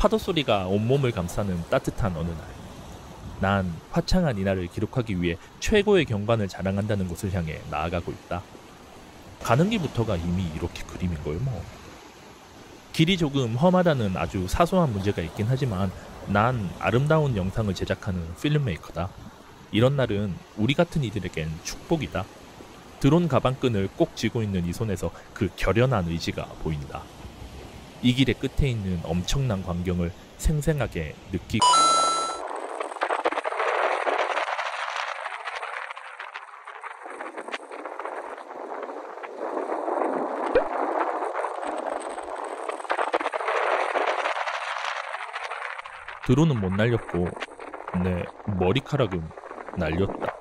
파도 소리가 온몸을 감싸는 따뜻한 어느 날, 난 화창한 이날을 기록하기 위해 최고의 경관을 자랑한다는 곳을 향해 나아가고 있다. 가는 길부터가 이미 이렇게 그림인걸 뭐. 길이 조금 험하다는 아주 사소한 문제가 있긴 하지만 난 아름다운 영상을 제작하는 필름메이커다. 이런 날은 우리 같은 이들에겐 축복이다. 드론 가방끈을 꼭 쥐고 있는 이 손에서 그 결연한 의지가 보인다. 이 길의 끝에 있는 엄청난 광경을 생생하게 느끼고 드론은 못 날렸고 내 머리카락은 날렸다.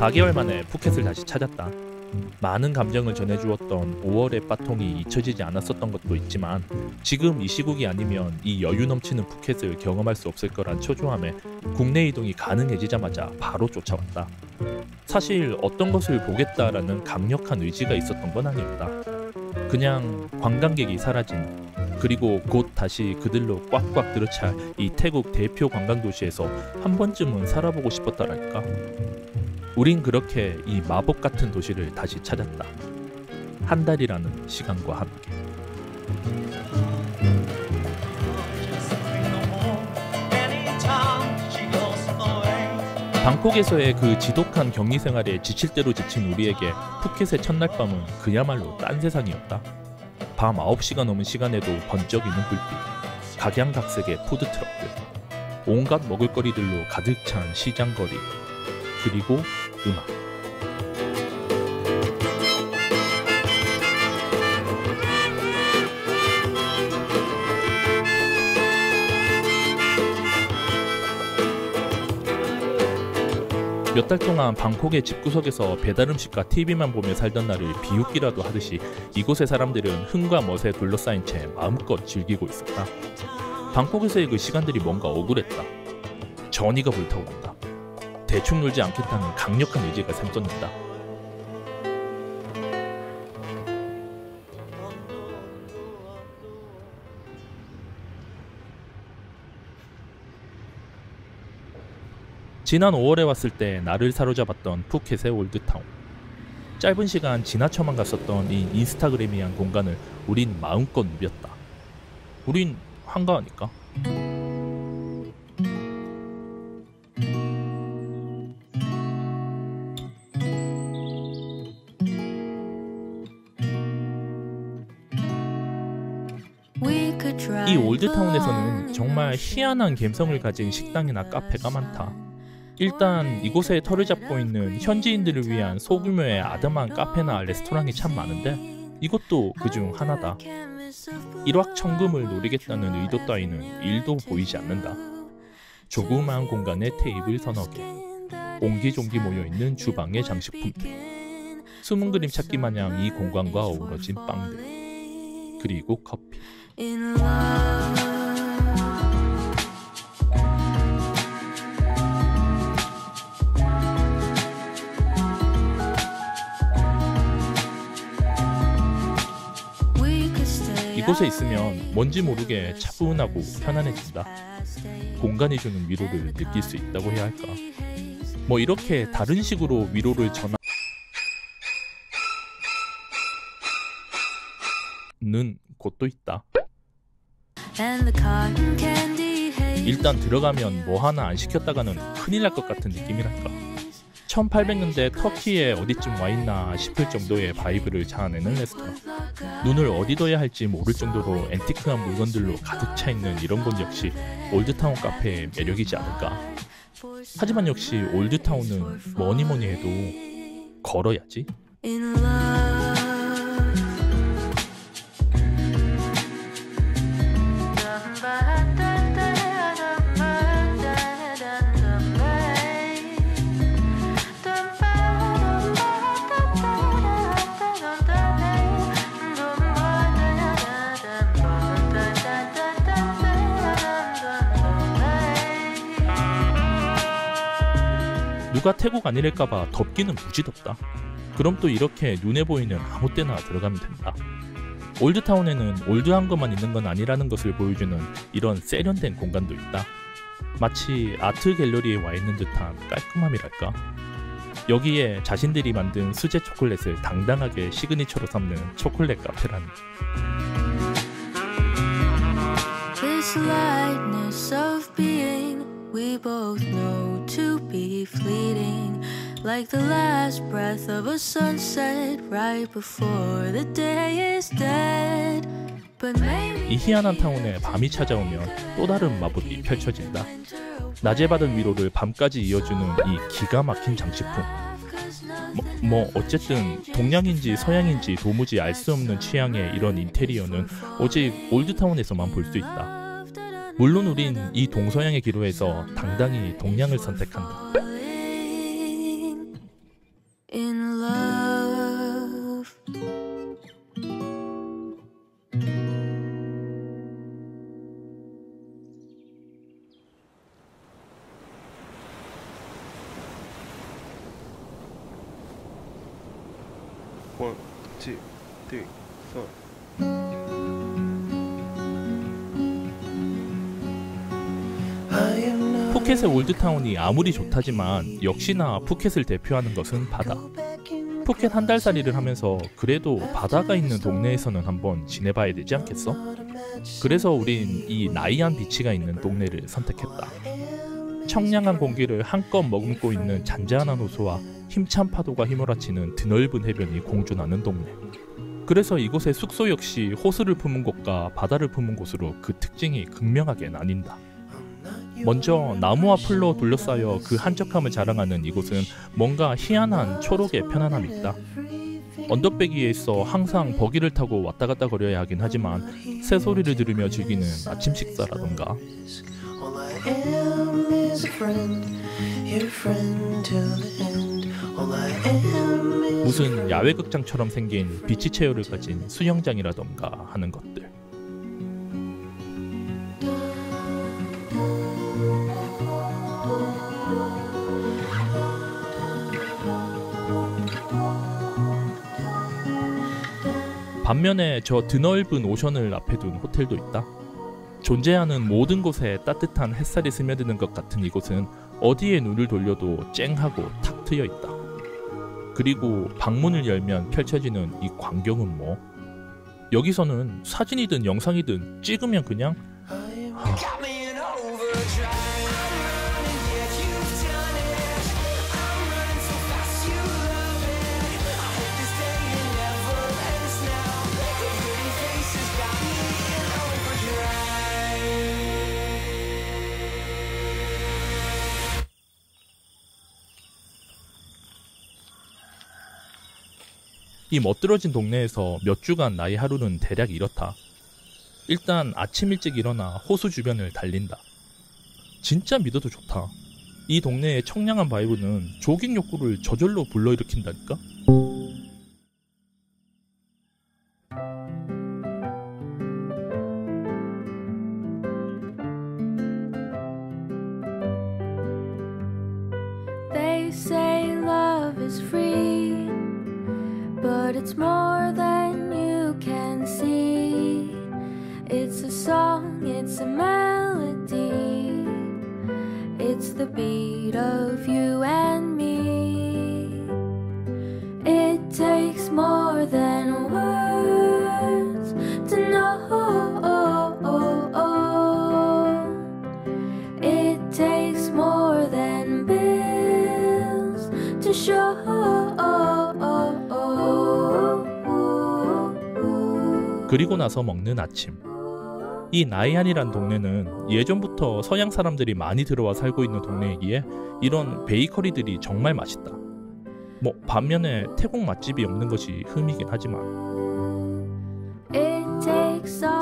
(4개월) 만에 푸켓을 다시 찾았다. 많은 감정을 전해주었던 5월의 빠통이 잊혀지지 않았었던 것도 있지만 지금 이 시국이 아니면 이 여유 넘치는 푸켓을 경험할 수 없을 거란 초조함에 국내 이동이 가능해지자마자 바로 쫓아왔다. 사실 어떤 것을 보겠다라는 강력한 의지가 있었던 건 아니었다. 그냥 관광객이 사라진, 그리고 곧 다시 그들로 꽉꽉 들어찰 이 태국 대표 관광도시에서 한 번쯤은 살아보고 싶었다랄까. 우린 그렇게 이 마법 같은 도시를 다시 찾았다. 한 달이라는 시간과 함께. 방콕에서의 그 지독한 격리 생활에 지칠 대로 지친 우리에게 푸켓의 첫날 밤은 그야말로 딴 세상이었다. 밤 9시가 넘은 시간에도 번쩍이는 불빛, 각양각색의 푸드트럭들, 온갖 먹을거리들로 가득 찬 시장거리, 그리고 음악. 몇 달 동안 방콕의 집구석에서 배달음식과 TV만 보며 살던 나를 비웃기라도 하듯이 이곳의 사람들은 흥과 멋에 둘러싸인 채 마음껏 즐기고 있었다. 방콕에서의 그 시간들이 뭔가 억울했다. 전이가 불타오른다. 대충 놀지 않겠다는 강력한 의지가 샘솟는다. 지난 5월에 왔을 때 나를 사로잡았던 푸켓의 올드타운. 짧은 시간 지나쳐만 갔었던 이 인스타그래미한 공간을 우린 마음껏 누볐다. 우린 한가하니까. 이 올드타운에서는 정말 희한한 감성을 가진 식당이나 카페가 많다. 일단 이곳에 터를 잡고 있는 현지인들을 위한 소규모의 아담한 카페나 레스토랑이 참 많은데 이것도 그중 하나다. 일확천금을 노리겠다는 의도 따위는 일도 보이지 않는다. 조그마한 공간에 테이블 서너 개, 옹기종기 모여있는 주방의 장식품들, 숨은 그림 찾기 마냥 이 공간과 어우러진 빵들, 그리고 커피. 이곳에 있으면 뭔지 모르게 차분하고 편안해진다. 공간이 주는 위로를 느낄 수 있다고 해야 할까. 뭐 이렇게 다른 식으로 위로를 전하는 곳도 있다. 일단 들어가면 뭐 하나 안 시켰다가는 큰일 날 것 같은 느낌이랄까. 1800년대 터키에 어디쯤 와있나 싶을 정도의 바이브를 자아내는 레스토랑. 눈을 어디 둬야 할지 모를 정도로 앤티크한 물건들로 가득 차있는 이런 곳 역시 올드타운 카페의 매력이지 않을까. 하지만 역시 올드타운은 뭐니뭐니 해도 걸어야지. 누가 태국 아니랄까봐 덥기는 무지 덥다. 그럼 또 이렇게 눈에 보이는 아무 때나 들어가면 된다. 올드타운에는 올드한 것만 있는 건 아니라는 것을 보여주는 이런 세련된 공간도 있다. 마치 아트 갤러리에 와 있는 듯한 깔끔함이랄까. 여기에 자신들이 만든 수제 초콜릿을 당당하게 시그니처로 삼는 초콜릿 카페라니. This lightness of being we both know to be fleeting, like the last breath of a sunset right before the day is dead. 이 희한한 타운에 밤이 찾아오면 또 다른 마법이 펼쳐진다. 낮에 받은 위로를 밤까지 이어주는 이 기가 막힌 장식품. 어쨌든 동양인지 서양인지 도무지 알 수 없는 취향의 이런 인테리어는 오직 올드타운에서만 볼 수 있다. 물론 우린 이 동서양의 기로에서 당당히 동양을 선택한다. One, two, three, four. 푸켓의 올드타운이 아무리 좋다지만 역시나 푸켓을 대표하는 것은 바다. 푸켓 한 달살이를 하면서 그래도 바다가 있는 동네에서는 한번 지내봐야 되지 않겠어? 그래서 우린 이 나이안 비치가 있는 동네를 선택했다. 청량한 공기를 한껏 머금고 있는 잔잔한 호수와 힘찬 파도가 휘몰아치는 드넓은 해변이 공존하는 동네. 그래서 이곳의 숙소 역시 호수를 품은 곳과 바다를 품은 곳으로 그 특징이 극명하게 나뉜다. 먼저 나무와 풀로 둘러싸여 그 한적함을 자랑하는 이곳은 뭔가 희한한 초록의 편안함이 있다. 언덕배기에 있어 항상 버기를 타고 왔다 갔다 거려야 하긴 하지만 새소리를 들으며 즐기는 아침 식사라던가, 무슨 야외극장처럼 생긴 비치 체어를 가진 수영장이라던가 하는 것들. 반면에 저 드넓은 오션을 앞에 둔 호텔도 있다. 존재하는 모든 곳에 따뜻한 햇살이 스며드는 것 같은 이곳은 어디에 눈을 돌려도 쨍하고 탁 트여 있다. 그리고 방문을 열면 펼쳐지는 이 광경은 뭐? 여기서는 사진이든 영상이든 찍으면 그냥 이 멋들어진 동네에서 몇 주간 나의 하루는 대략 이렇다. 일단 아침 일찍 일어나 호수 주변을 달린다. 진짜 믿어도 좋다. 이 동네의 청량한 바이브는 조깅 욕구를 저절로 불러일으킨다니까? They say love is free, but it's more than you can see. It's a song, it's a melody, it's the beat of you and me. It takes more than words to know. It takes more than bills to show. 그리고 나서 먹는 아침. 이 나이안이란 동네는 예전부터 서양 사람들이 많이 들어와 살고 있는 동네이기에 이런 베이커리들이 정말 맛있다. 반면에 태국 맛집이 없는 것이 흠이긴 하지만,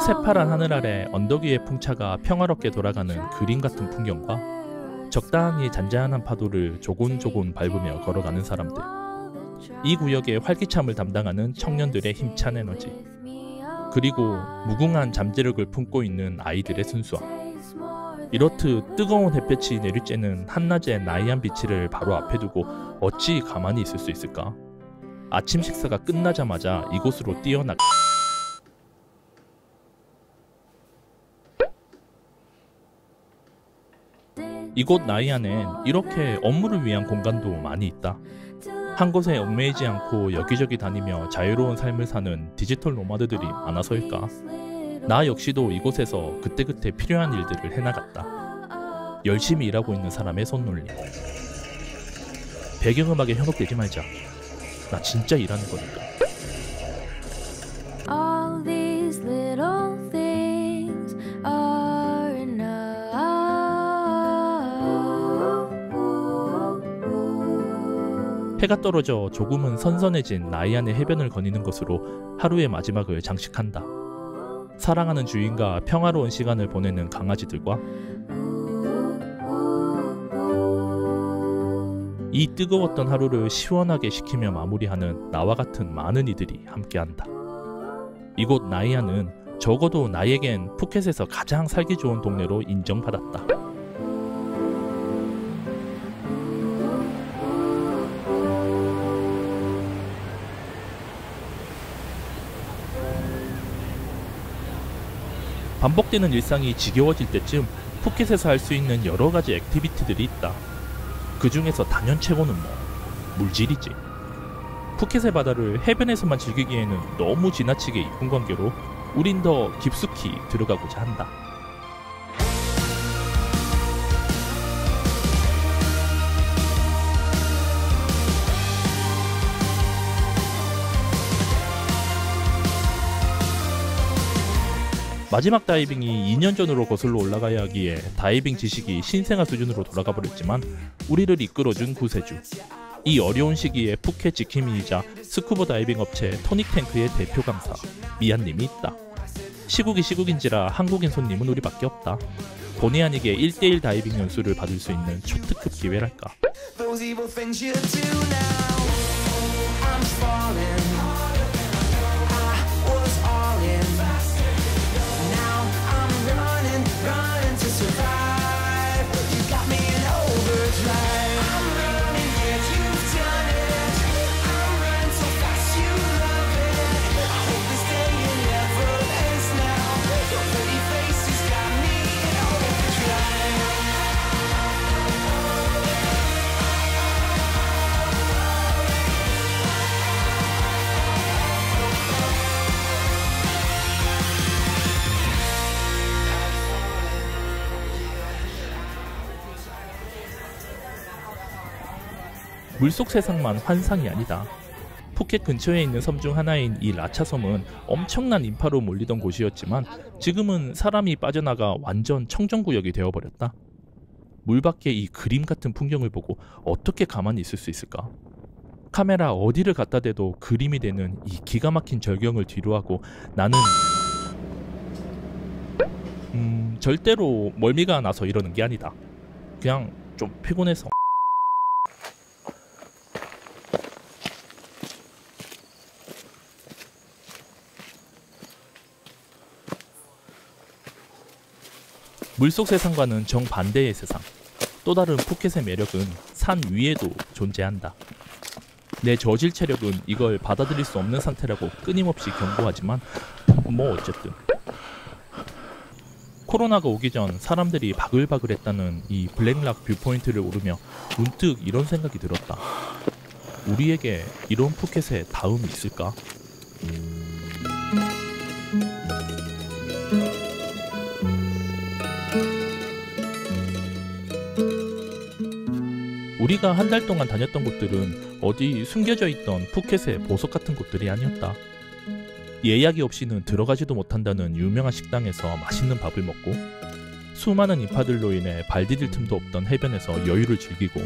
새파란 하늘 아래 언덕 위의 풍차가 평화롭게 돌아가는 그림 같은 풍경과 적당히 잔잔한 파도를 조곤조곤 밟으며 걸어가는 사람들, 이 구역의 활기참을 담당하는 청년들의 힘찬 에너지, 그리고 무궁한 잠재력을 품고 있는 아이들의 순수함. 이렇듯 뜨거운 햇볕이 내리쬐는 한낮의 나이안 비치를 바로 앞에 두고 어찌 가만히 있을 수 있을까? 아침 식사가 끝나자마자 이곳으로 뛰어나. 이곳 나이안엔 이렇게 업무를 위한 공간도 많이 있다. 한 곳에 얽매이지 않고 여기저기 다니며 자유로운 삶을 사는 디지털 노마드들이 많아서일까? 나 역시도 이곳에서 그때그때 필요한 일들을 해나갔다. 열심히 일하고 있는 사람의 손놀림. 배경음악에 현혹되지 말자. 나 진짜 일하는 거니까. All these little things are enough. 해가 떨어져 조금은 선선해진 나이안의 해변을 거니는 것으로 하루의 마지막을 장식한다. 사랑하는 주인과 평화로운 시간을 보내는 강아지들과 이 뜨거웠던 하루를 시원하게 식히며 마무리하는 나와 같은 많은 이들이 함께한다. 이곳 나이안은 적어도 나에겐 푸켓에서 가장 살기 좋은 동네로 인정받았다. 반복되는 일상이 지겨워질 때쯤 푸켓에서 할 수 있는 여러 가지 액티비티들이 있다. 그 중에서 단연 최고는 물질이지. 푸켓의 바다를 해변에서만 즐기기에는 너무 지나치게 이쁜 관계로 우린 더 깊숙이 들어가고자 한다. 마지막 다이빙이 2년 전으로 거슬러 올라가야 하기에 다이빙 지식이 신생아 수준으로 돌아가 버렸지만 우리를 이끌어준 구세주. 이 어려운 시기에 푸켓 지킴이이자 스쿠버 다이빙 업체 토닉탱크의 대표 강사 미안님이 있다. 시국이 시국인지라 한국인 손님은 우리밖에 없다. 본의 아니게 1대1 다이빙 연수를 받을 수 있는 초특급 기회랄까. 물속 세상만 환상이 아니다. 푸켓 근처에 있는 섬 중 하나인 이 라차섬은 엄청난 인파로 몰리던 곳이었지만 지금은 사람이 빠져나가 완전 청정구역이 되어버렸다. 물 밖에 이 그림 같은 풍경을 보고 어떻게 가만히 있을 수 있을까? 카메라 어디를 갖다 대도 그림이 되는 이 기가 막힌 절경을 뒤로하고 나는 절대로 멀미가 나서 이러는 게 아니다. 그냥 좀 피곤해서. 물속 세상과는 정반대의 세상. 또 다른 푸켓의 매력은 산 위에도 존재한다. 내 저질 체력은 이걸 받아들일 수 없는 상태라고 끊임없이 경고하지만 어쨌든 코로나가 오기 전 사람들이 바글바글했다는 이 블랙락 뷰포인트를 오르며 문득 이런 생각이 들었다. 우리에게 이런 푸켓의 다음이 있을까? 우리가 한 달 동안 다녔던 곳들은 어디 숨겨져 있던 푸켓의 보석 같은 곳들이 아니었다. 예약이 없이는 들어가지도 못한다는 유명한 식당에서 맛있는 밥을 먹고 수많은 인파들로 인해 발 디딜 틈도 없던 해변에서 여유를 즐기고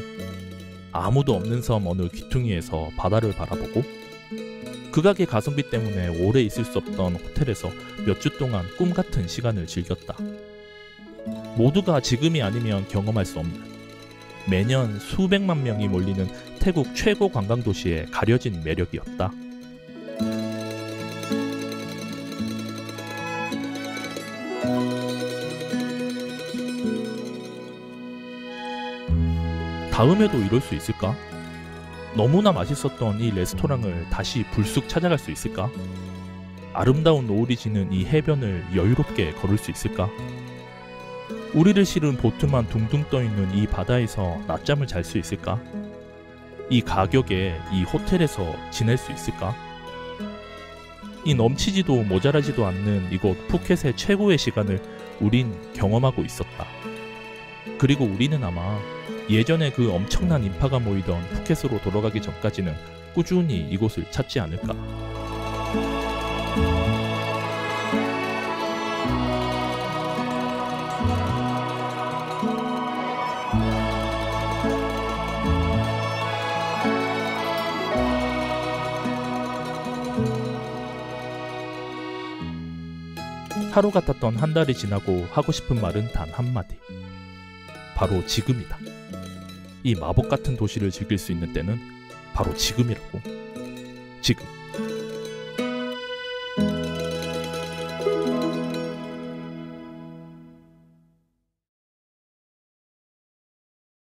아무도 없는 섬 어느 귀퉁이에서 바다를 바라보고 극악의 가성비 때문에 오래 있을 수 없던 호텔에서 몇 주 동안 꿈같은 시간을 즐겼다. 모두가 지금이 아니면 경험할 수 없는 매년 수백만 명이 몰리는 태국 최고 관광도시의 가려진 매력이었다. 다음에도 이럴 수 있을까? 너무나 맛있었던 이 레스토랑을 다시 불쑥 찾아갈 수 있을까? 아름다운 노을이 지는 이 해변을 여유롭게 걸을 수 있을까? 우리를 실은 보트만 둥둥 떠있는 이 바다에서 낮잠을 잘 수 있을까? 이 가격에 이 호텔에서 지낼 수 있을까? 이 넘치지도 모자라지도 않는 이곳 푸켓의 최고의 시간을 우린 경험하고 있었다. 그리고 우리는 아마 예전에 그 엄청난 인파가 모이던 푸켓으로 돌아가기 전까지는 꾸준히 이곳을 찾지 않을까. 하루 같았던 한 달이 지나고 하고 싶은 말은 단 한마디. 바로 지금이다. 이 마법 같은 도시를 즐길 수 있는 때는 바로 지금이라고. 지금.